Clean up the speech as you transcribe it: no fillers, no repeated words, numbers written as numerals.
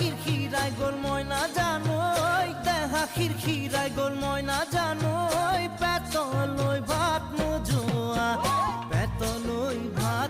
খিরখিরাই গোল ময়না জানোই, দেহা খিরখিরাই গোল ময়না জানোই, পেতলই ভাত নোজোয়া, পেতলই ভাত